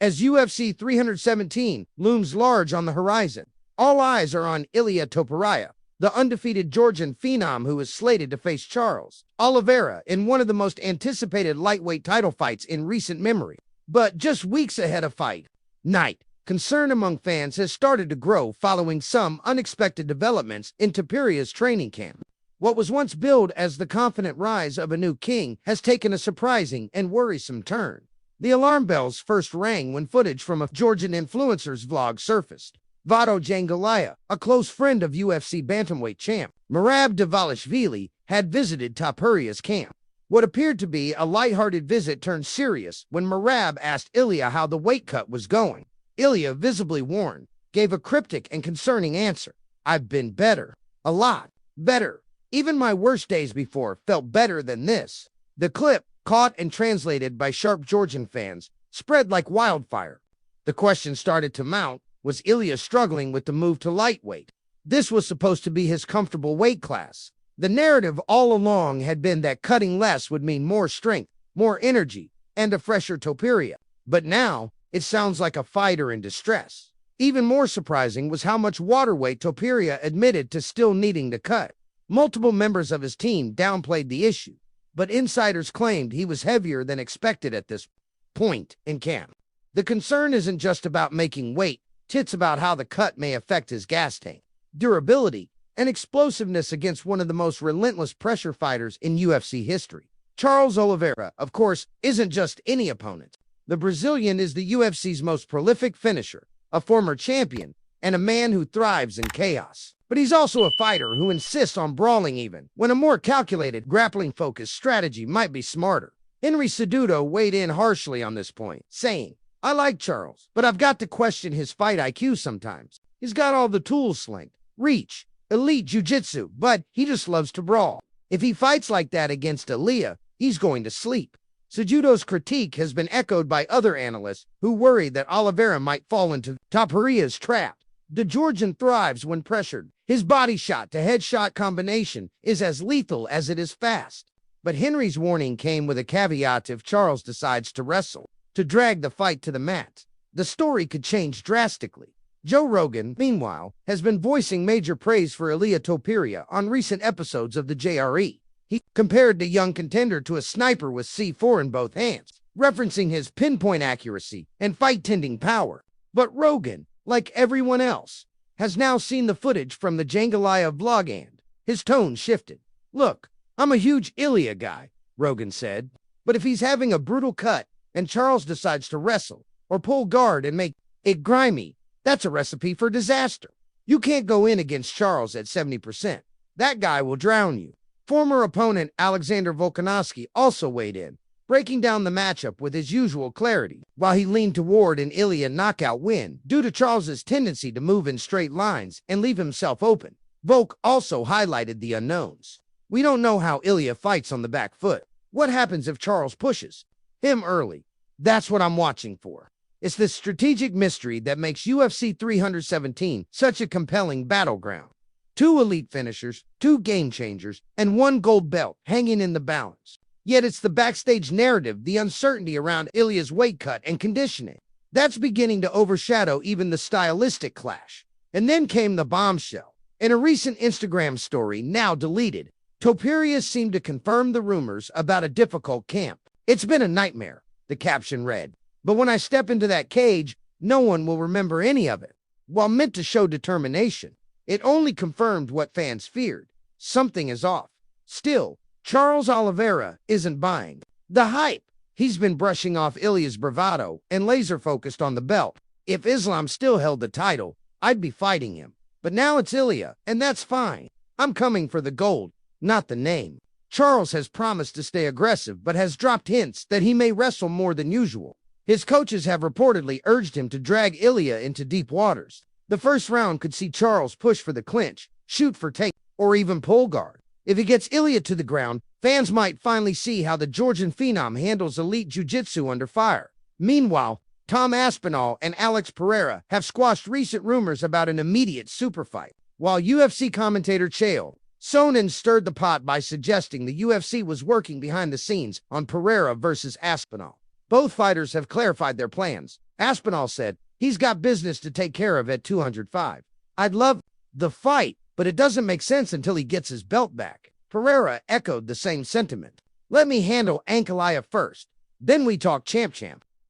As UFC 317 looms large on the horizon, all eyes are on Ilia Topuria, the undefeated Georgian phenom who is slated to face Charles Oliveira in one of the most anticipated lightweight title fights in recent memory. But just weeks ahead of fight night, concern among fans has started to grow following some unexpected developments in Topuria's training camp. What was once billed as the confident rise of a new king has taken a surprising and worrisome turn. The alarm bells first rang when footage from a Georgian influencer's vlog surfaced. Vado Jangalaya, a close friend of UFC bantamweight champ Merab Dvalishvili, had visited Topuria's camp. What appeared to be a lighthearted visit turned serious when Merab asked Ilia how the weight cut was going. Ilia, visibly worn, gave a cryptic and concerning answer. "I've been better. A lot better. Even my worst days before felt better than this." The clip, caught and translated by sharp Georgian fans, spread like wildfire. The question started to mount: was Ilia struggling with the move to lightweight? This was supposed to be his comfortable weight class. The narrative all along had been that cutting less would mean more strength, more energy, and a fresher Topuria. But now, it sounds like a fighter in distress. Even more surprising was how much waterweight Topuria admitted to still needing to cut. Multiple members of his team downplayed the issue, but insiders claimed he was heavier than expected at this point in camp. The concern isn't just about making weight, it's about how the cut may affect his gas tank, durability, and explosiveness against one of the most relentless pressure fighters in UFC history. Charles Oliveira, of course, isn't just any opponent. The Brazilian is the UFC's most prolific finisher, a former champion, and a man who thrives in chaos. But he's also a fighter who insists on brawling even when a more calculated, grappling-focused strategy might be smarter. Henry Cejudo weighed in harshly on this point, saying, "I like Charles, but I've got to question his fight IQ sometimes. He's got all the tools slinged, reach, elite jiu-jitsu, but he just loves to brawl. If he fights like that against Ilia, he's going to sleep." Cejudo's critique has been echoed by other analysts who worry that Oliveira might fall into Topuria's trap. The Georgian thrives when pressured. His body shot to headshot combination is as lethal as it is fast. But Henry's warning came with a caveat: if Charles decides to wrestle, to drag the fight to the mat, the story could change drastically. Joe Rogan, meanwhile, has been voicing major praise for Ilia Topuria on recent episodes of the JRE. He compared the young contender to a sniper with C4 in both hands, referencing his pinpoint accuracy and fight-tending power. But Rogan, like everyone else, has now seen the footage from the Jangalaya vlog and his tone shifted. "Look, I'm a huge Ilia guy," Rogan said, "but if he's having a brutal cut and Charles decides to wrestle or pull guard and make it grimy, that's a recipe for disaster. You can't go in against Charles at 70%. That guy will drown you." Former opponent Alexander Volkanovski also weighed in, breaking down the matchup with his usual clarity, while he leaned toward an Ilia knockout win due to Charles's tendency to move in straight lines and leave himself open. Volk also highlighted the unknowns. "We don't know how Ilia fights on the back foot. What happens if Charles pushes him early? That's what I'm watching for." It's this strategic mystery that makes UFC 317 such a compelling battleground. Two elite finishers, two game changers, and one gold belt hanging in the balance. Yet it's the backstage narrative, the uncertainty around Ilia's weight cut and conditioning, that's beginning to overshadow even the stylistic clash. And then came the bombshell. In a recent Instagram story, now deleted, Topuria seemed to confirm the rumors about a difficult camp. "It's been a nightmare," the caption read. "But when I step into that cage, no one will remember any of it." While meant to show determination, it only confirmed what fans feared. Something is off. Still, Charles Oliveira isn't buying the hype. He's been brushing off Ilia's bravado and laser-focused on the belt. "If Islam still held the title, I'd be fighting him. But now it's Ilia, and that's fine. I'm coming for the gold, not the name." Charles has promised to stay aggressive, but has dropped hints that he may wrestle more than usual. His coaches have reportedly urged him to drag Ilia into deep waters. The first round could see Charles push for the clinch, shoot for take, or even pull guard. If he gets Ilia to the ground, fans might finally see how the Georgian phenom handles elite jiu-jitsu under fire. Meanwhile, Tom Aspinall and Alex Pereira have squashed recent rumors about an immediate super fight, while UFC commentator Chael Sonnen stirred the pot by suggesting the UFC was working behind the scenes on Pereira versus Aspinall. Both fighters have clarified their plans, Aspinall said, he's got business to take care of at 205. I'd love the fight, but it doesn't make sense until he gets his belt back. Pereira echoed the same sentiment. Let me handle Ankalaev first. Then we talk champ.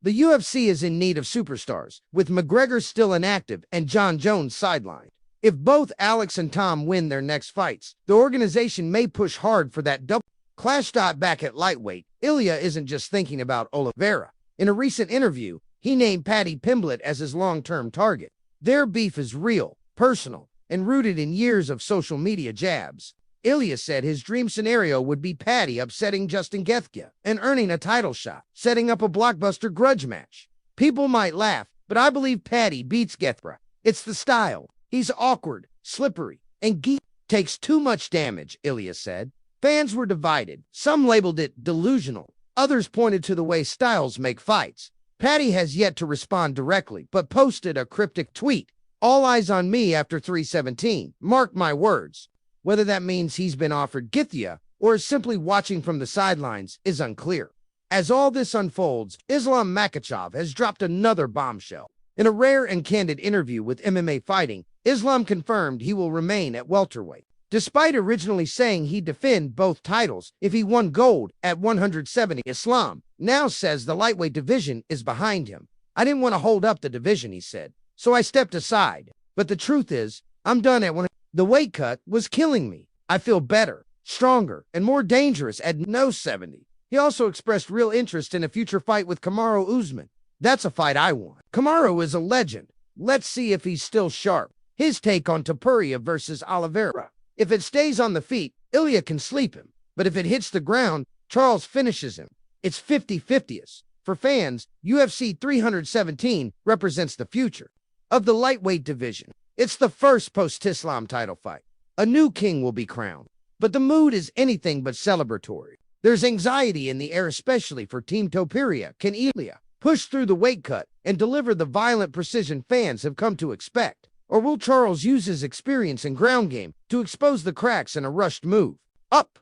The UFC is in need of superstars, with McGregor still inactive and John Jones sidelined. If both Alex and Tom win their next fights, the organization may push hard for that double clash. Back at lightweight, Ilia isn't just thinking about Oliveira. In a recent interview, he named Paddy Pimblett as his long-term target. Their beef is real, personal, and rooted in years of social media jabs. Ilia said his dream scenario would be Paddy upsetting Justin Gaethje and earning a title shot, setting up a blockbuster grudge match. People might laugh, but I believe Paddy beats Gaethje. It's the style. He's awkward, slippery, and Gaethje takes too much damage, Ilia said. Fans were divided. Some labeled it delusional. Others pointed to the way styles make fights. Paddy has yet to respond directly, but posted a cryptic tweet. All eyes on me after 317. Mark my words. Whether that means he's been offered Gaethje or is simply watching from the sidelines is unclear. As all this unfolds, Islam Makhachev has dropped another bombshell. In a rare and candid interview with MMA Fighting, Islam confirmed he will remain at welterweight. Despite originally saying he'd defend both titles if he won gold at 170, Islam now says the lightweight division is behind him. I didn't want to hold up the division, he said, so I stepped aside. But the truth is, I'm done at 100. The weight cut was killing me. I feel better, stronger, and more dangerous at no 70. He also expressed real interest in a future fight with Kamaru Usman. That's a fight I want. Kamaru is a legend. Let's see if he's still sharp. His take on Topuria versus Oliveira. If it stays on the feet, Ilia can sleep him. But if it hits the ground, Charles finishes him. It's 50-50. For fans, UFC 317 represents the future of the lightweight division. It's the first post-Islam title fight. A new king will be crowned. But the mood is anything but celebratory. There's anxiety in the air, especially for Team Topuria. Can Ilia push through the weight cut and deliver the violent precision fans have come to expect? Or will Charles use his experience in ground game to expose the cracks in a rushed move? Up!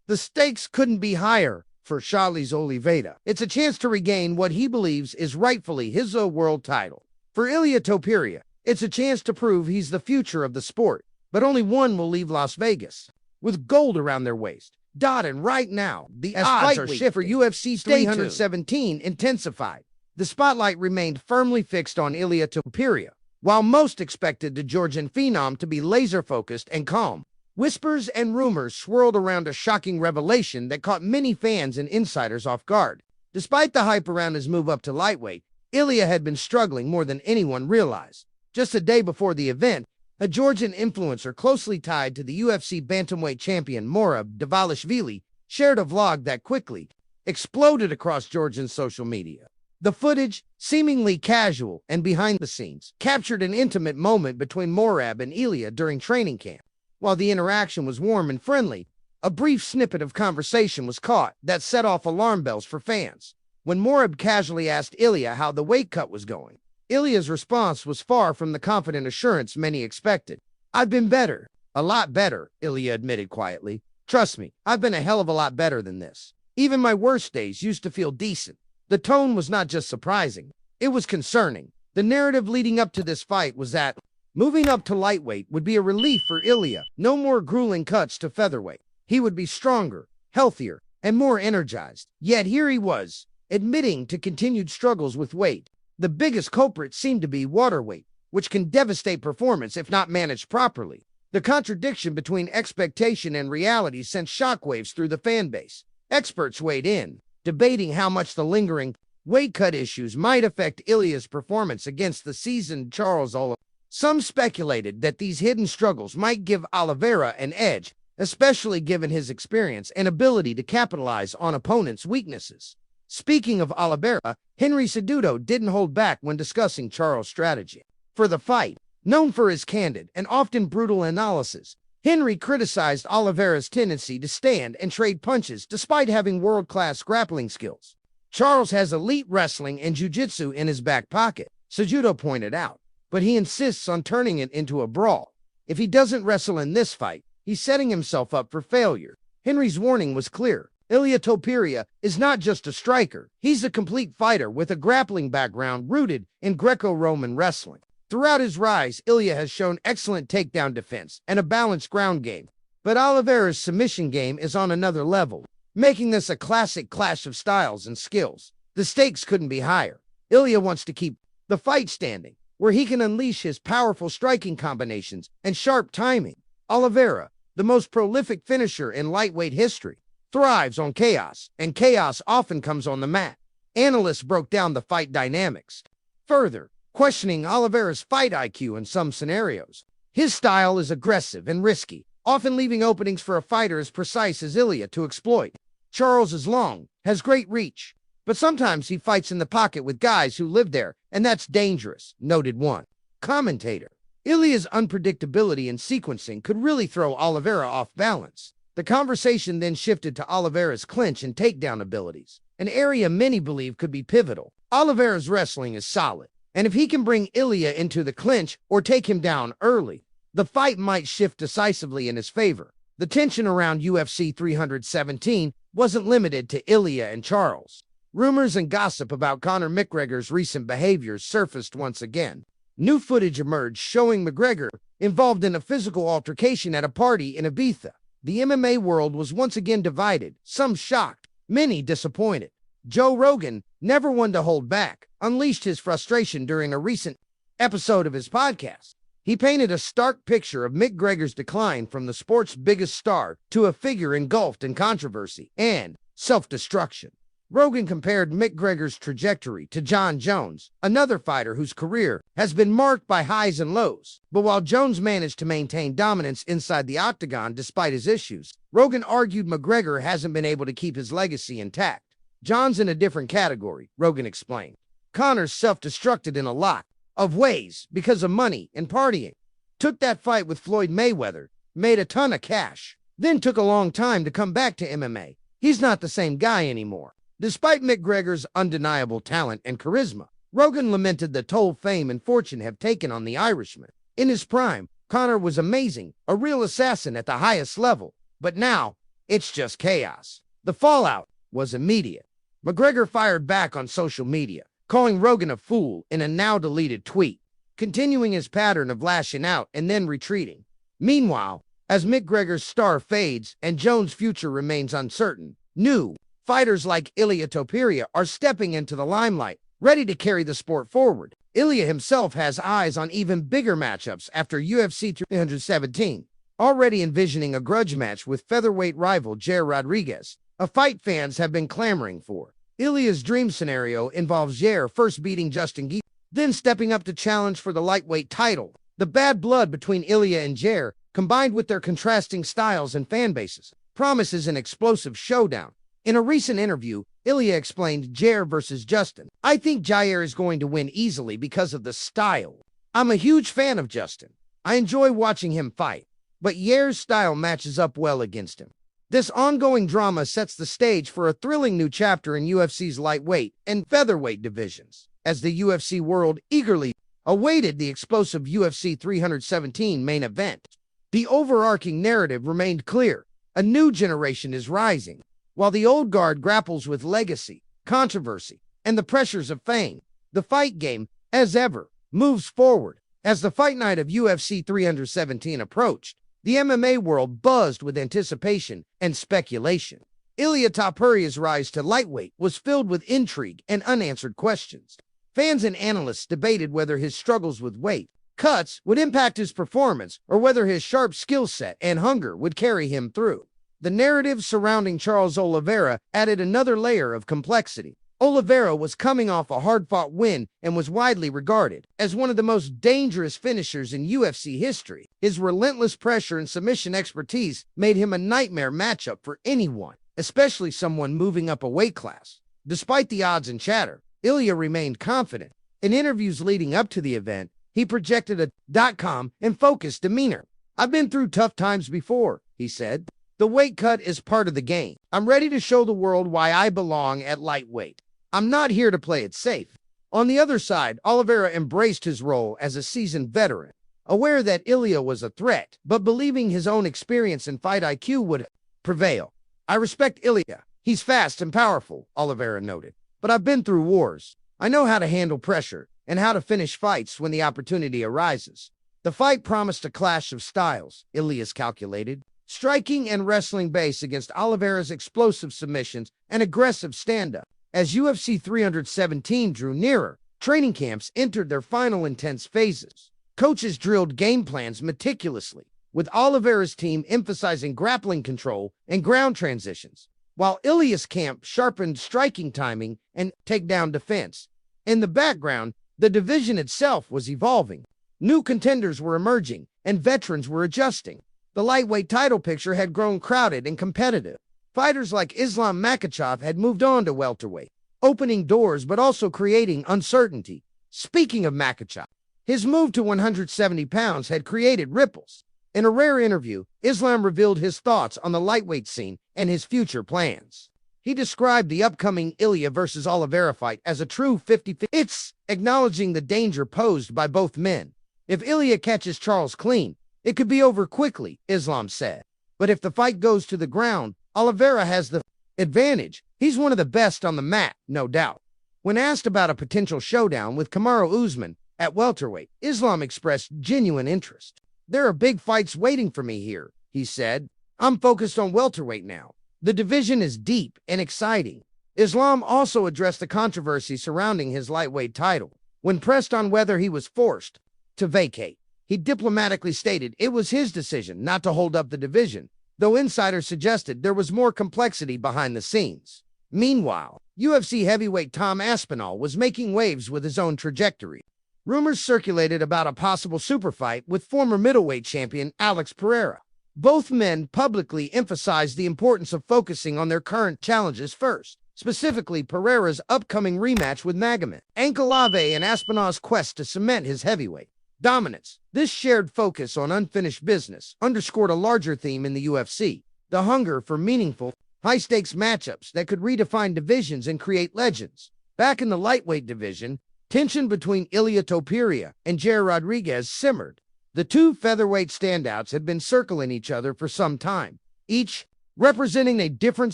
The stakes couldn't be higher for Charles Oliveira. It's a chance to regain what he believes is rightfully his world title. For Ilia Topuria, it's a chance to prove he's the future of the sport, but only one will leave Las Vegas with gold around their waist. And right now, the odds are shifting for UFC 317 intensified. The spotlight remained firmly fixed on Ilia Topuria, while most expected the Georgian phenom to be laser-focused and calm. Whispers and rumors swirled around a shocking revelation that caught many fans and insiders off guard. Despite the hype around his move up to lightweight, Ilia had been struggling more than anyone realized. Just a day before the event, a Georgian influencer closely tied to the UFC bantamweight champion Morab Davalishvili shared a vlog that quickly exploded across Georgian social media. The footage, seemingly casual and behind the scenes, captured an intimate moment between Morab and Ilia during training camp. While the interaction was warm and friendly, a brief snippet of conversation was caught that set off alarm bells for fans. When Morab casually asked Ilia how the weight cut was going, Ilia's response was far from the confident assurance many expected. I've been better. A lot better, Ilia admitted quietly. Trust me, I've been a hell of a lot better than this. Even my worst days used to feel decent. The tone was not just surprising, it was concerning. The narrative leading up to this fight was that moving up to lightweight would be a relief for Ilia. No more grueling cuts to featherweight. He would be stronger, healthier, and more energized. Yet here he was, admitting to continued struggles with weight. The biggest culprit seemed to be waterweight, which can devastate performance if not managed properly. The contradiction between expectation and reality sent shockwaves through the fan base. Experts weighed in, debating how much the lingering weight cut issues might affect Ilia's performance against the seasoned Charles Oliveira. Some speculated that these hidden struggles might give Oliveira an edge, especially given his experience and ability to capitalize on opponents' weaknesses. Speaking of Oliveira, Henry Cejudo didn't hold back when discussing Charles' strategy for the fight. Known for his candid and often brutal analysis, Henry criticized Oliveira's tendency to stand and trade punches despite having world-class grappling skills. Charles has elite wrestling and jiu-jitsu in his back pocket, Cejudo pointed out, but he insists on turning it into a brawl. If he doesn't wrestle in this fight, he's setting himself up for failure. Henry's warning was clear. Ilia Topuria is not just a striker. He's a complete fighter with a grappling background rooted in Greco-Roman wrestling. Throughout his rise, Ilia has shown excellent takedown defense and a balanced ground game. But Oliveira's submission game is on another level, making this a classic clash of styles and skills. The stakes couldn't be higher. Ilia wants to keep the fight standing, where he can unleash his powerful striking combinations and sharp timing. Oliveira, the most prolific finisher in lightweight history, thrives on chaos, and chaos often comes on the mat. Analysts broke down the fight dynamics, further questioning Oliveira's fight IQ in some scenarios. His style is aggressive and risky, often leaving openings for a fighter as precise as Ilia to exploit. Charles is long, has great reach, but sometimes he fights in the pocket with guys who live there, and that's dangerous, noted one commentator. Ilia's unpredictability and sequencing could really throw Oliveira off balance. The conversation then shifted to Oliveira's clinch and takedown abilities, an area many believe could be pivotal. Oliveira's wrestling is solid, and if he can bring Ilia into the clinch or take him down early, the fight might shift decisively in his favor. The tension around UFC 317 wasn't limited to Ilia and Charles. Rumors and gossip about Conor McGregor's recent behaviors surfaced once again. New footage emerged showing McGregor involved in a physical altercation at a party in Ibiza. The MMA world was once again divided, some shocked, many disappointed. Joe Rogan, never one to hold back, unleashed his frustration during a recent episode of his podcast. He painted a stark picture of McGregor's decline from the sport's biggest star to a figure engulfed in controversy and self-destruction. Rogan compared McGregor's trajectory to Jon Jones, another fighter whose career has been marked by highs and lows. But while Jones managed to maintain dominance inside the octagon despite his issues, Rogan argued McGregor hasn't been able to keep his legacy intact. John's in a different category, Rogan explained. Conor's self-destructed in a lot of ways because of money and partying. Took that fight with Floyd Mayweather, made a ton of cash, then took a long time to come back to MMA. He's not the same guy anymore. Despite McGregor's undeniable talent and charisma, Rogan lamented the toll fame and fortune have taken on the Irishman. In his prime, Conor was amazing, a real assassin at the highest level, but now, it's just chaos. The fallout was immediate. McGregor fired back on social media, calling Rogan a fool in a now-deleted tweet, continuing his pattern of lashing out and then retreating. Meanwhile, as McGregor's star fades and Jones' future remains uncertain, new fighters like Ilia Topuria are stepping into the limelight, ready to carry the sport forward. Ilia himself has eyes on even bigger matchups after UFC 317, already envisioning a grudge match with featherweight rival Jair Rodriguez, a fight fans have been clamoring for. Ilia's dream scenario involves Jair first beating Justin Gaethje, then stepping up to challenge for the lightweight title. The bad blood between Ilia and Jair, combined with their contrasting styles and fan bases, promises an explosive showdown. In a recent interview, Ilia explained Jair versus Justin. I think Jair is going to win easily because of the style. I'm a huge fan of Justin. I enjoy watching him fight, but Jair's style matches up well against him. This ongoing drama sets the stage for a thrilling new chapter in UFC's lightweight and featherweight divisions, as the UFC world eagerly awaited the explosive UFC 317 main event. The overarching narrative remained clear. A new generation is rising, while the old guard grapples with legacy, controversy, and the pressures of fame. The fight game, as ever, moves forward. As the fight night of UFC 317 approached, the MMA world buzzed with anticipation and speculation. Ilia Topuria's rise to lightweight was filled with intrigue and unanswered questions. Fans and analysts debated whether his struggles with weight cuts would impact his performance or whether his sharp skill set and hunger would carry him through. The narrative surrounding Charles Oliveira added another layer of complexity. Oliveira was coming off a hard-fought win and was widely regarded as one of the most dangerous finishers in UFC history. His relentless pressure and submission expertise made him a nightmare matchup for anyone, especially someone moving up a weight class. Despite the odds and chatter, Ilia remained confident. In interviews leading up to the event, he projected a calm and focused demeanor. "I've been through tough times before," he said. "The weight cut is part of the game. I'm ready to show the world why I belong at lightweight. I'm not here to play it safe." On the other side, Oliveira embraced his role as a seasoned veteran, aware that Ilia was a threat, but believing his own experience and fight IQ would prevail. "I respect Ilia. He's fast and powerful, Oliveira noted. But I've been through wars. I know how to handle pressure and how to finish fights when the opportunity arises. The fight promised a clash of styles, Ilias calculated. Striking and wrestling base against Oliveira's explosive submissions and aggressive stand-up. As UFC 317 drew nearer, training camps entered their final intense phases. Coaches drilled game plans meticulously, with Oliveira's team emphasizing grappling control and ground transitions, while Ilias' camp sharpened striking timing and takedown defense. In the background, the division itself was evolving. New contenders were emerging, and veterans were adjusting. The lightweight title picture had grown crowded and competitive. Fighters like Islam Makhachev had moved on to welterweight, opening doors but also creating uncertainty. Speaking of Makhachev, his move to 170 pounds had created ripples. In a rare interview, Islam revealed his thoughts on the lightweight scene and his future plans. He described the upcoming Ilia versus Oliveira fight as a true 50-50. It's acknowledging the danger posed by both men. If Ilia catches Charles clean, it could be over quickly, Islam said. But if the fight goes to the ground, Oliveira has the advantage. He's one of the best on the mat, no doubt. When asked about a potential showdown with Kamaru Usman at welterweight, Islam expressed genuine interest. There are big fights waiting for me here, he said. I'm focused on welterweight now. The division is deep and exciting. Islam also addressed the controversy surrounding his lightweight title. When pressed on whether he was forced to vacate, he diplomatically stated it was his decision not to hold up the division, though insiders suggested there was more complexity behind the scenes. Meanwhile, UFC heavyweight Tom Aspinall was making waves with his own trajectory. Rumors circulated about a possible super fight with former middleweight champion Alex Pereira. Both men publicly emphasized the importance of focusing on their current challenges first, specifically Pereira's upcoming rematch with Magomed Ankalaev and Aspinall's quest to cement his heavyweight dominance. This shared focus on unfinished business underscored a larger theme in the UFC, the hunger for meaningful, high-stakes matchups that could redefine divisions and create legends. Back in the lightweight division, tension between Ilia Topuria and Jair Rodriguez simmered. The two featherweight standouts had been circling each other for some time, each representing a different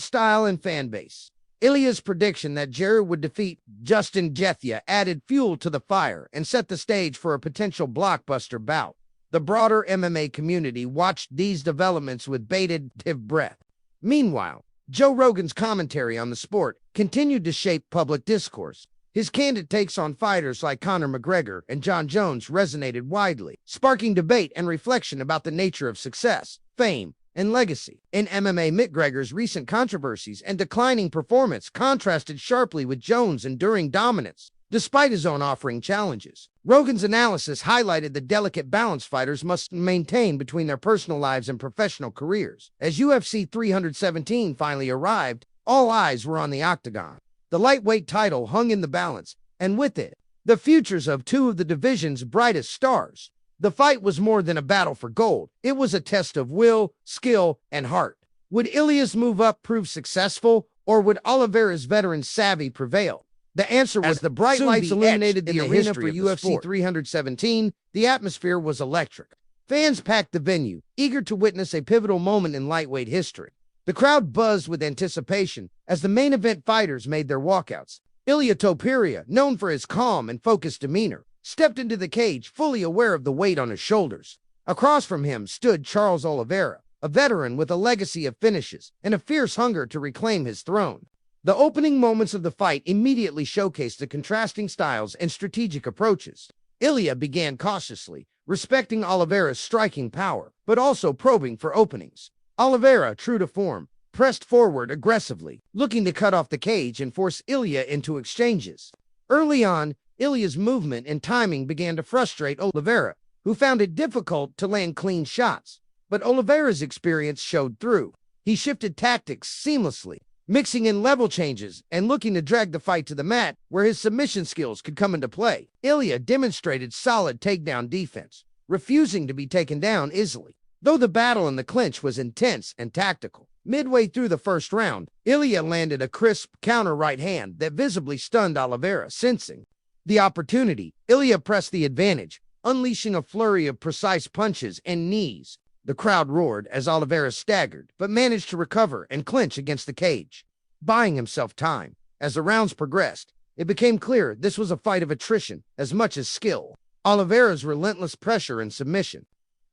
style and fan base. Ilia's prediction that Jair would defeat Justin Gaethje added fuel to the fire and set the stage for a potential blockbuster bout. The broader MMA community watched these developments with bated breath. Meanwhile, Joe Rogan's commentary on the sport continued to shape public discourse. His candid takes on fighters like Conor McGregor and Jon Jones resonated widely, sparking debate and reflection about the nature of success, fame, and legacy. In MMA, McGregor's recent controversies and declining performance contrasted sharply with Jones' enduring dominance, despite his own offering challenges. Rogan's analysis highlighted the delicate balance fighters must maintain between their personal lives and professional careers. As UFC 317 finally arrived, all eyes were on the octagon. The lightweight title hung in the balance, and with it, the futures of two of the division's brightest stars. The fight was more than a battle for gold. It was a test of will, skill, and heart. Would Ilia's move up prove successful, or would Oliveira's veteran savvy prevail? The answer was the bright lights illuminated the arena for UFC 317. The atmosphere was electric. Fans packed the venue, eager to witness a pivotal moment in lightweight history. The crowd buzzed with anticipation as the main event fighters made their walkouts. Ilia Topuria, known for his calm and focused demeanor, stepped into the cage fully aware of the weight on his shoulders. Across from him stood Charles Oliveira, a veteran with a legacy of finishes and a fierce hunger to reclaim his throne. The opening moments of the fight immediately showcased the contrasting styles and strategic approaches. Ilia began cautiously, respecting Oliveira's striking power, but also probing for openings. Oliveira, true to form, pressed forward aggressively, looking to cut off the cage and force Ilia into exchanges. Early on, Ilia's movement and timing began to frustrate Oliveira, who found it difficult to land clean shots. But Oliveira's experience showed through. He shifted tactics seamlessly, mixing in level changes and looking to drag the fight to the mat where his submission skills could come into play. Ilia demonstrated solid takedown defense, refusing to be taken down easily. Though the battle in the clinch was intense and tactical, midway through the first round, Ilia landed a crisp counter right hand that visibly stunned Oliveira. Sensing the opportunity, Ilia pressed the advantage, unleashing a flurry of precise punches and knees. The crowd roared as Oliveira staggered, but managed to recover and clinch against the cage. buying himself time. As the rounds progressed, it became clear this was a fight of attrition as much as skill. Oliveira's relentless pressure and submission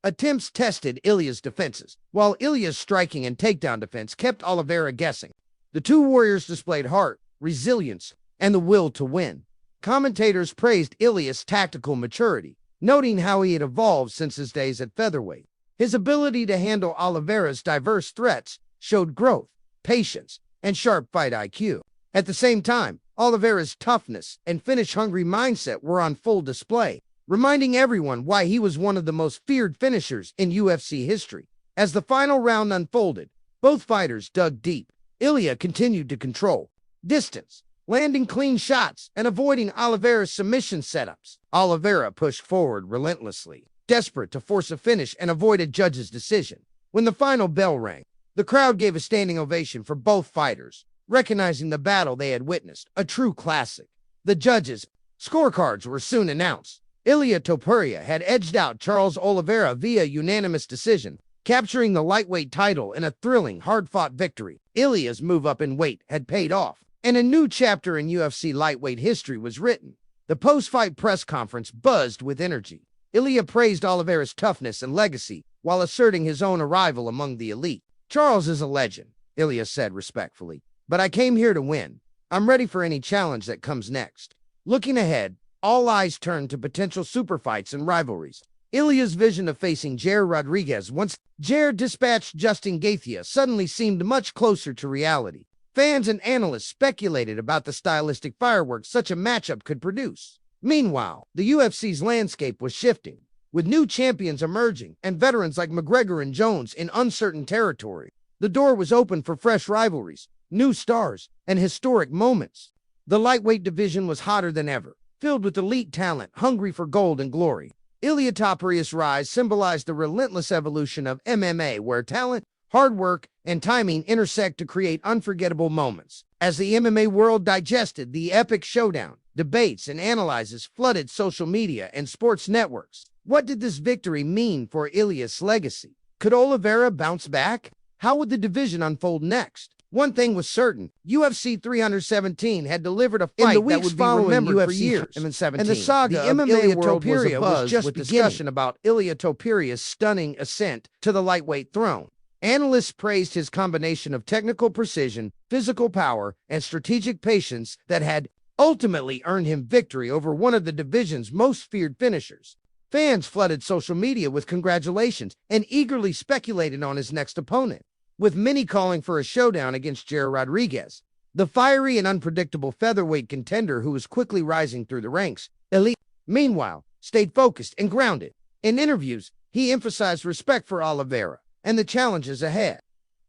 attempts tested Ilia's defenses, while Ilia's striking and takedown defense kept Oliveira guessing. The two warriors displayed heart, resilience, and the will to win. Commentators praised Ilia's tactical maturity, noting how he had evolved since his days at featherweight. His ability to handle Oliveira's diverse threats showed growth, patience, and sharp fight IQ. At the same time, Oliveira's toughness and finish-hungry mindset were on full display, reminding everyone why he was one of the most feared finishers in UFC history. As the final round unfolded, both fighters dug deep. Ilia continued to control distance, landing clean shots and avoiding Oliveira's submission setups. Oliveira pushed forward relentlessly, desperate to force a finish and avoid a judge's decision. When the final bell rang, the crowd gave a standing ovation for both fighters, recognizing the battle they had witnessed, a true classic. The judges' scorecards were soon announced. Ilia Topuria had edged out Charles Oliveira via unanimous decision, capturing the lightweight title in a thrilling, hard-fought victory. Ilia's move up in weight had paid off, and a new chapter in UFC lightweight history was written. The post-fight press conference buzzed with energy. Ilia praised Oliveira's toughness and legacy while asserting his own arrival among the elite. "Charles is a legend," Ilia said respectfully, "but I came here to win. I'm ready for any challenge that comes next." Looking ahead, all eyes turned to potential super fights and rivalries. Ilia's vision of facing Jair Rodriguez once Jair dispatched Justin Gaethje suddenly seemed much closer to reality. Fans and analysts speculated about the stylistic fireworks such a matchup could produce. Meanwhile, the UFC's landscape was shifting, with new champions emerging and veterans like McGregor and Jones in uncertain territory. The door was open for fresh rivalries, new stars, and historic moments. The lightweight division was hotter than ever, filled with elite talent hungry for gold and glory. Ilia Topuria's rise symbolized the relentless evolution of MMA, where talent, hard work, and timing intersect to create unforgettable moments. As the MMA world digested the epic showdown, debates and analyses flooded social media and sports networks. What did this victory mean for Ilia's legacy? Could Oliveira bounce back? How would the division unfold next? One thing was certain: UFC 317 had delivered a fight that would be remembered for years. And the saga of Ilia Topuria was just discussion about Ilia Topuria's stunning ascent to the lightweight throne. Analysts praised his combination of technical precision, physical power, and strategic patience that had ultimately earned him victory over one of the division's most feared finishers. Fans flooded social media with congratulations and eagerly speculated on his next opponent, with many calling for a showdown against Jair Rodriguez, the fiery and unpredictable featherweight contender who was quickly rising through the ranks. Ilia, meanwhile, stayed focused and grounded. In interviews, he emphasized respect for Oliveira and the challenges ahead.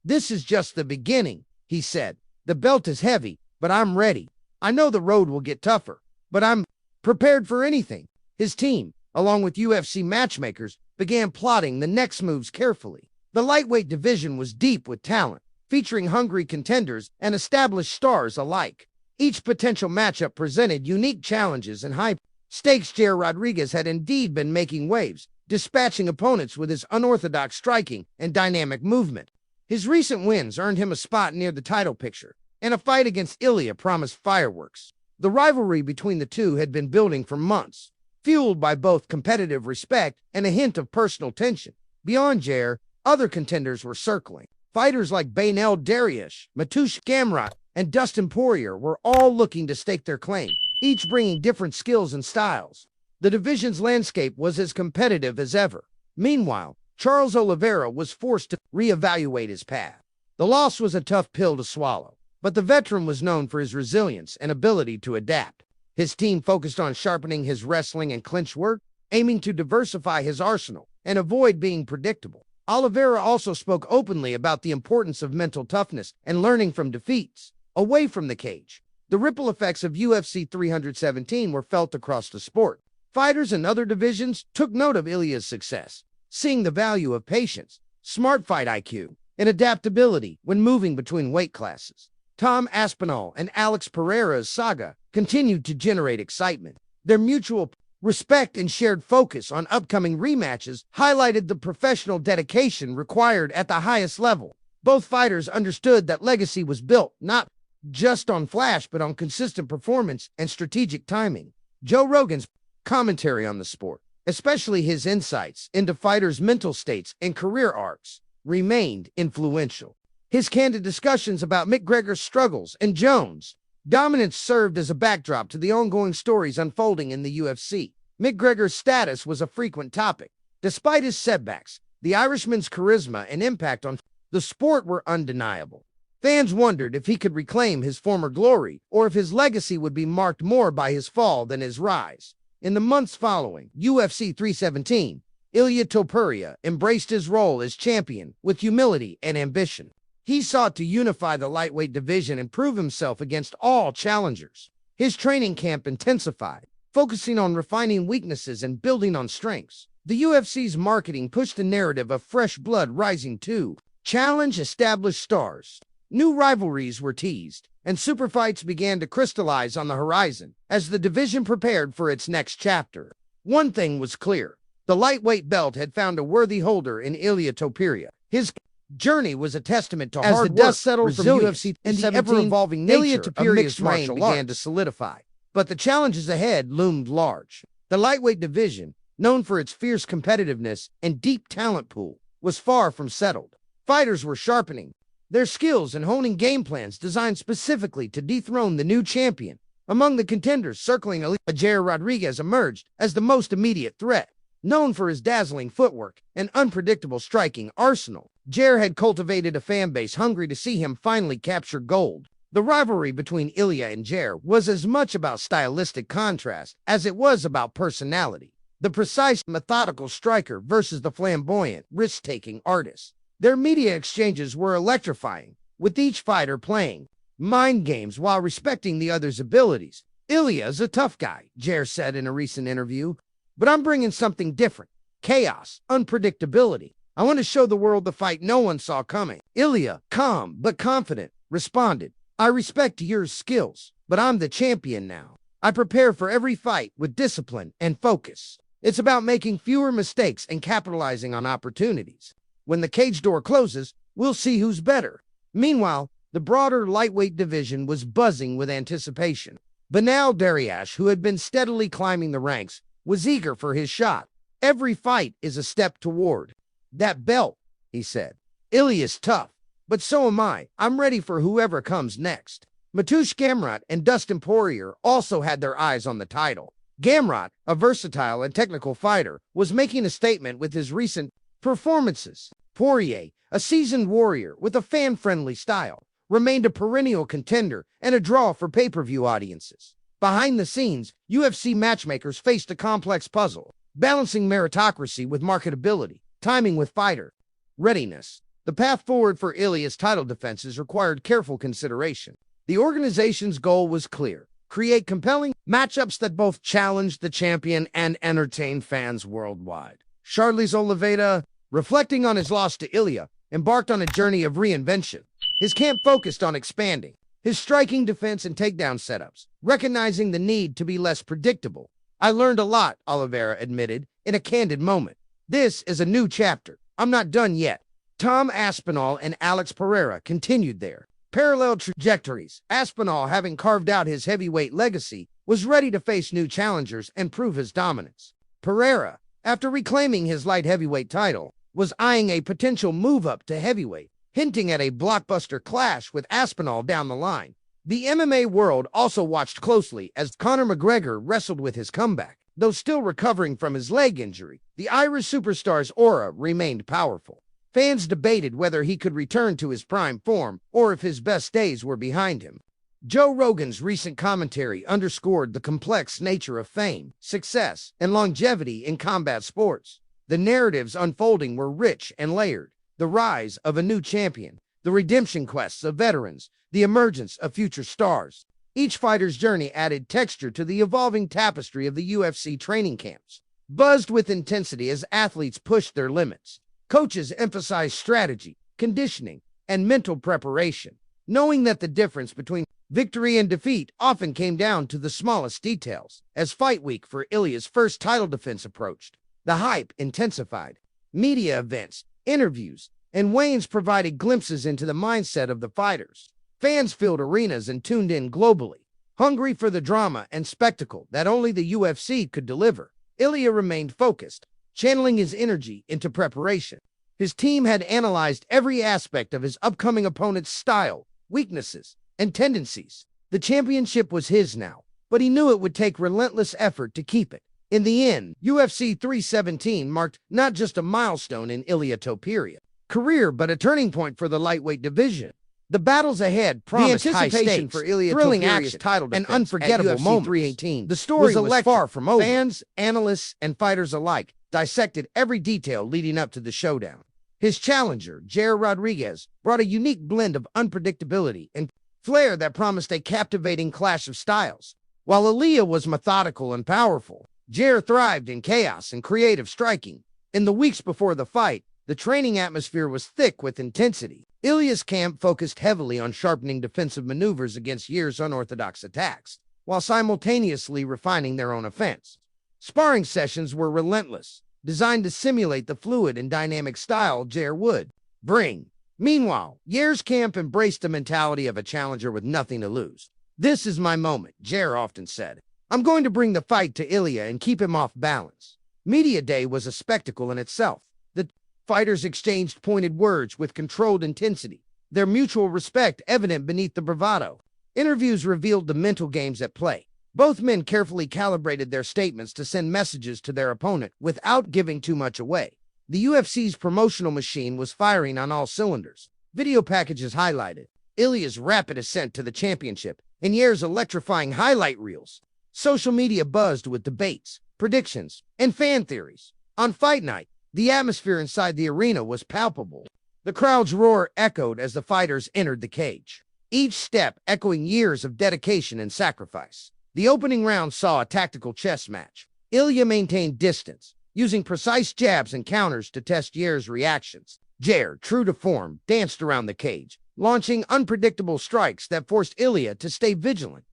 "This is just the beginning," he said. "The belt is heavy, but I'm ready. I know the road will get tougher, but I'm prepared for anything." His team, along with UFC matchmakers, began plotting the next moves carefully. The lightweight division was deep with talent, featuring hungry contenders and established stars alike. Each potential matchup presented unique challenges and high stakes. Jair Rodriguez had indeed been making waves, dispatching opponents with his unorthodox striking and dynamic movement. His recent wins earned him a spot near the title picture, and a fight against Ilia promised fireworks. The rivalry between the two had been building for months, fueled by both competitive respect and a hint of personal tension. Beyond Jair, other contenders were circling. Fighters like Bainel Dariush, Mateusz Gamrot, and Dustin Poirier were all looking to stake their claim, each bringing different skills and styles. The division's landscape was as competitive as ever. Meanwhile, Charles Oliveira was forced to reevaluate his path. The loss was a tough pill to swallow, but the veteran was known for his resilience and ability to adapt. His team focused on sharpening his wrestling and clinch work, aiming to diversify his arsenal and avoid being predictable. Oliveira also spoke openly about the importance of mental toughness and learning from defeats. Away from the cage, the ripple effects of UFC 317 were felt across the sport. Fighters in other divisions took note of Ilia's success, seeing the value of patience, smart fight IQ, and adaptability when moving between weight classes. Tom Aspinall and Alex Pereira's saga continued to generate excitement. Their mutual respect and shared focus on upcoming rematches highlighted the professional dedication required at the highest level. Both fighters understood that legacy was built not just on flash, but on consistent performance and strategic timing. Joe Rogan's commentary on the sport, especially his insights into fighters' mental states and career arcs, remained influential. His candid discussions about McGregor's struggles and Jones' dominance served as a backdrop to the ongoing stories unfolding in the UFC. McGregor's status was a frequent topic. Despite his setbacks, the Irishman's charisma and impact on the sport were undeniable. Fans wondered if he could reclaim his former glory or if his legacy would be marked more by his fall than his rise. In the months following UFC 317, Ilia Topuria embraced his role as champion with humility and ambition. He sought to unify the lightweight division and prove himself against all challengers. His training camp intensified, focusing on refining weaknesses and building on strengths. The UFC's marketing pushed the narrative of fresh blood rising to challenge established stars. New rivalries were teased, and super fights began to crystallize on the horizon as the division prepared for its next chapter. One thing was clear. The lightweight belt had found a worthy holder in Ilia Topuria. His journey was a testament to hard work, the dust settled from UFC and the ever-evolving nature of mixed reign began to solidify. But the challenges ahead loomed large. The lightweight division, known for its fierce competitiveness and deep talent pool, was far from settled. Fighters were sharpening their skills and honing game plans designed specifically to dethrone the new champion. Among the contenders circling Jair Rodriguez emerged as the most immediate threat. Known for his dazzling footwork and unpredictable striking arsenal, Jair had cultivated a fan base hungry to see him finally capture gold. The rivalry between Ilia and Jair was as much about stylistic contrast as it was about personality. The precise, methodical striker versus the flamboyant, risk-taking artist. Their media exchanges were electrifying, with each fighter playing mind games while respecting the other's abilities. "Ilia's a tough guy," Jair said in a recent interview, "but I'm bringing something different. Chaos, unpredictability. I want to show the world the fight no one saw coming." Ilia, calm but confident, responded, "I respect your skills, but I'm the champion now. I prepare for every fight with discipline and focus. It's about making fewer mistakes and capitalizing on opportunities. When the cage door closes, we'll see who's better." Meanwhile, the broader lightweight division was buzzing with anticipation. Beneil Dariush, who had been steadily climbing the ranks, was eager for his shot. "Every fight is a step toward that belt," he said. "Ilia's tough, but so am I. I'm ready for whoever comes next." Mateusz Gamrot and Dustin Poirier also had their eyes on the title. Gamrot, a versatile and technical fighter, was making a statement with his recent performances. Poirier, a seasoned warrior with a fan-friendly style, remained a perennial contender and a draw for pay-per-view audiences. Behind the scenes, UFC matchmakers faced a complex puzzle, balancing meritocracy with marketability, timing with fighter readiness. The path forward for Ilia's title defenses required careful consideration. The organization's goal was clear: create compelling matchups that both challenged the champion and entertained fans worldwide. Charles Oliveira, reflecting on his loss to Ilia, embarked on a journey of reinvention. His camp focused on expanding his striking defense and takedown setups, recognizing the need to be less predictable. "I learned a lot," Oliveira admitted in a candid moment. "This is a new chapter. I'm not done yet." Tom Aspinall and Alex Pereira continued their parallel trajectories. Aspinall, having carved out his heavyweight legacy, was ready to face new challengers and prove his dominance. Pereira, after reclaiming his light heavyweight title, was eyeing a potential move up to heavyweight, hinting at a blockbuster clash with Aspinall down the line. The MMA world also watched closely as Conor McGregor wrestled with his comeback. Though still recovering from his leg injury, the Irish superstar's aura remained powerful. Fans debated whether he could return to his prime form or if his best days were behind him. Joe Rogan's recent commentary underscored the complex nature of fame, success, and longevity in combat sports. The narratives unfolding were rich and layered: the rise of a new champion, the redemption quests of veterans, the emergence of future stars. Each fighter's journey added texture to the evolving tapestry of the UFC training camps. Buzzed with intensity as athletes pushed their limits, coaches emphasized strategy, conditioning, and mental preparation, knowing that the difference between victory and defeat often came down to the smallest details. As fight week for Ilia's first title defense approached, the hype intensified. Media events, interviews, and weigh-ins provided glimpses into the mindset of the fighters. Fans filled arenas and tuned in globally, hungry for the drama and spectacle that only the UFC could deliver. Ilia remained focused, channeling his energy into preparation. His team had analyzed every aspect of his upcoming opponent's style, weaknesses, and tendencies. The championship was his now, but he knew it would take relentless effort to keep it. In the end, UFC 317 marked not just a milestone in Ilia Topuria's career, but a turning point for the lightweight division. The battles ahead promised high stakes, for Ilia thrilling Topuria's action, title and defense unforgettable at UFC moments. 318. The story was far far from over. Fans, analysts, and fighters alike dissected every detail leading up to the showdown. His challenger, Jair Rodriguez, brought a unique blend of unpredictability and flair that promised a captivating clash of styles. While Ilia was methodical and powerful, Jair thrived in chaos and creative striking. In the weeks before the fight, the training atmosphere was thick with intensity. Ilia's camp focused heavily on sharpening defensive maneuvers against Jair's unorthodox attacks, while simultaneously refining their own offense. Sparring sessions were relentless, designed to simulate the fluid and dynamic style Jair would bring. Meanwhile, Jair's camp embraced the mentality of a challenger with nothing to lose. "This is my moment," Jair often said. "I'm going to bring the fight to Ilia and keep him off balance." Media Day was a spectacle in itself. The fighters exchanged pointed words with controlled intensity, their mutual respect evident beneath the bravado. Interviews revealed the mental games at play. Both men carefully calibrated their statements to send messages to their opponent without giving too much away. The UFC's promotional machine was firing on all cylinders. Video packages highlighted Ilia's rapid ascent to the championship and Jair's electrifying highlight reels. Social media buzzed with debates, predictions, and fan theories. On fight night, the atmosphere inside the arena was palpable. The crowd's roar echoed as the fighters entered the cage, each step echoing years of dedication and sacrifice. The opening round saw a tactical chess match. Ilia maintained distance, using precise jabs and counters to test Jair's reactions. Jair, true to form, danced around the cage, launching unpredictable strikes that forced Ilia to stay vigilant.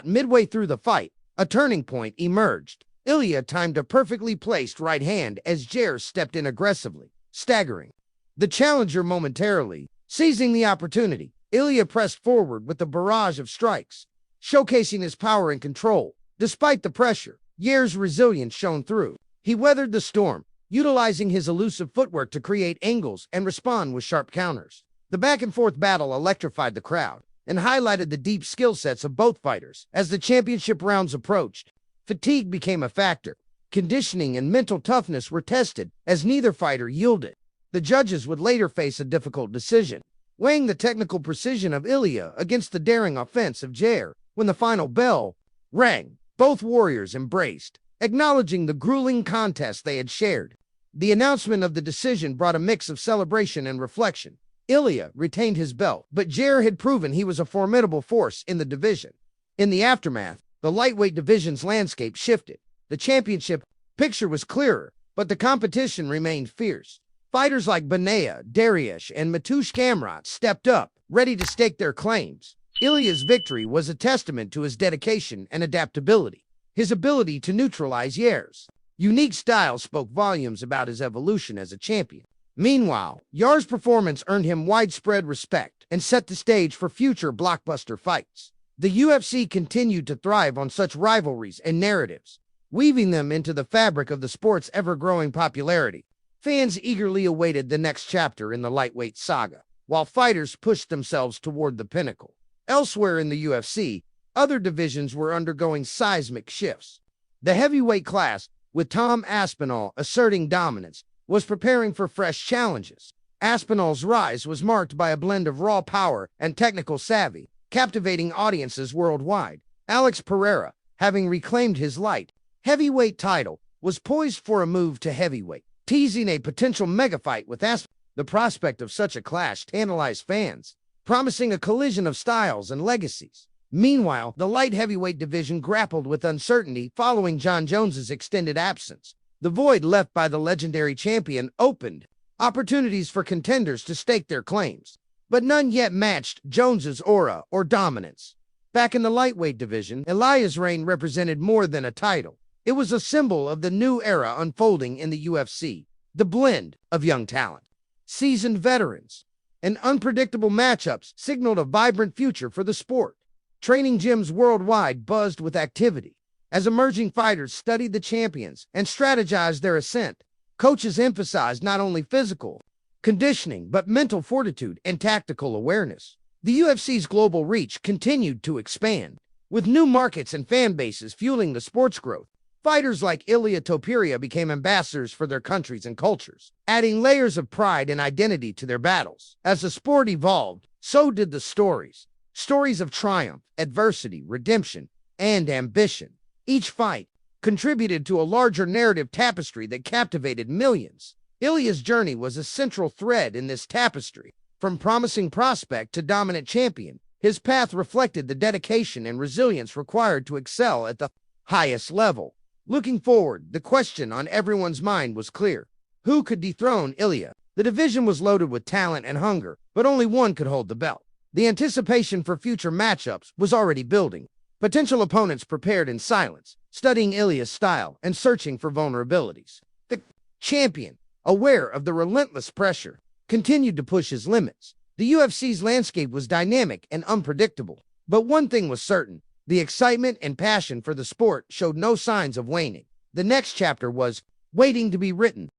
Midway through the fight, a turning point emerged. Ilia timed a perfectly placed right hand as Jair stepped in aggressively, staggering the challenger momentarily. Seizing the opportunity, Ilia pressed forward with a barrage of strikes, showcasing his power and control. Despite the pressure, Jair's resilience shone through. He weathered the storm, utilizing his elusive footwork to create angles and respond with sharp counters. The back-and-forth battle electrified the crowd and highlighted the deep skill sets of both fighters. As the championship rounds approached, fatigue became a factor. Conditioning and mental toughness were tested as neither fighter yielded. The judges would later face a difficult decision, weighing the technical precision of Ilia against the daring offense of Jair. When the final bell rang, both warriors embraced, acknowledging the grueling contest they had shared. The announcement of the decision brought a mix of celebration and reflection. Ilia retained his belt, but Jair had proven he was a formidable force in the division. In the aftermath, the lightweight division's landscape shifted. The championship picture was clearer, but the competition remained fierce. Fighters like Benaya, Dariush, and Matush Kamrat stepped up, ready to stake their claims. Ilia's victory was a testament to his dedication and adaptability. His ability to neutralize Jair's unique style spoke volumes about his evolution as a champion. Meanwhile, Jair's performance earned him widespread respect and set the stage for future blockbuster fights. The UFC continued to thrive on such rivalries and narratives, weaving them into the fabric of the sport's ever-growing popularity. Fans eagerly awaited the next chapter in the lightweight saga, while fighters pushed themselves toward the pinnacle. Elsewhere in the UFC, other divisions were undergoing seismic shifts. The heavyweight class, with Tom Aspinall asserting dominance, was preparing for fresh challenges. Aspinall's rise was marked by a blend of raw power and technical savvy, captivating audiences worldwide. Alex Pereira, having reclaimed his light heavyweight title, was poised for a move to heavyweight, teasing a potential megafight with Aspinall. The prospect of such a clash tantalized fans, promising a collision of styles and legacies. Meanwhile, the light heavyweight division grappled with uncertainty following Jon Jones's extended absence. The void left by the legendary champion opened opportunities for contenders to stake their claims, but none yet matched Jones's aura or dominance. Back in the lightweight division, Ilia's reign represented more than a title. It was a symbol of the new era unfolding in the UFC, the blend of young talent, seasoned veterans, and unpredictable matchups signaled a vibrant future for the sport. Training gyms worldwide buzzed with activity. As emerging fighters studied the champions and strategized their ascent, coaches emphasized not only physical conditioning but mental fortitude and tactical awareness. The UFC's global reach continued to expand, with new markets and fan bases fueling the sport's growth. Fighters like Ilia Topuria became ambassadors for their countries and cultures, adding layers of pride and identity to their battles. As the sport evolved, so did the stories. Stories of triumph, adversity, redemption, and ambition. Each fight contributed to a larger narrative tapestry that captivated millions. Ilia's journey was a central thread in this tapestry. From promising prospect to dominant champion, his path reflected the dedication and resilience required to excel at the highest level. Looking forward, the question on everyone's mind was clear. Who could dethrone Ilia? The division was loaded with talent and hunger, but only one could hold the belt. The anticipation for future matchups was already building. Potential opponents prepared in silence, studying Ilia's style and searching for vulnerabilities. The champion, aware of the relentless pressure, continued to push his limits. The UFC's landscape was dynamic and unpredictable, but one thing was certain. The excitement and passion for the sport showed no signs of waning. The next chapter was waiting to be written,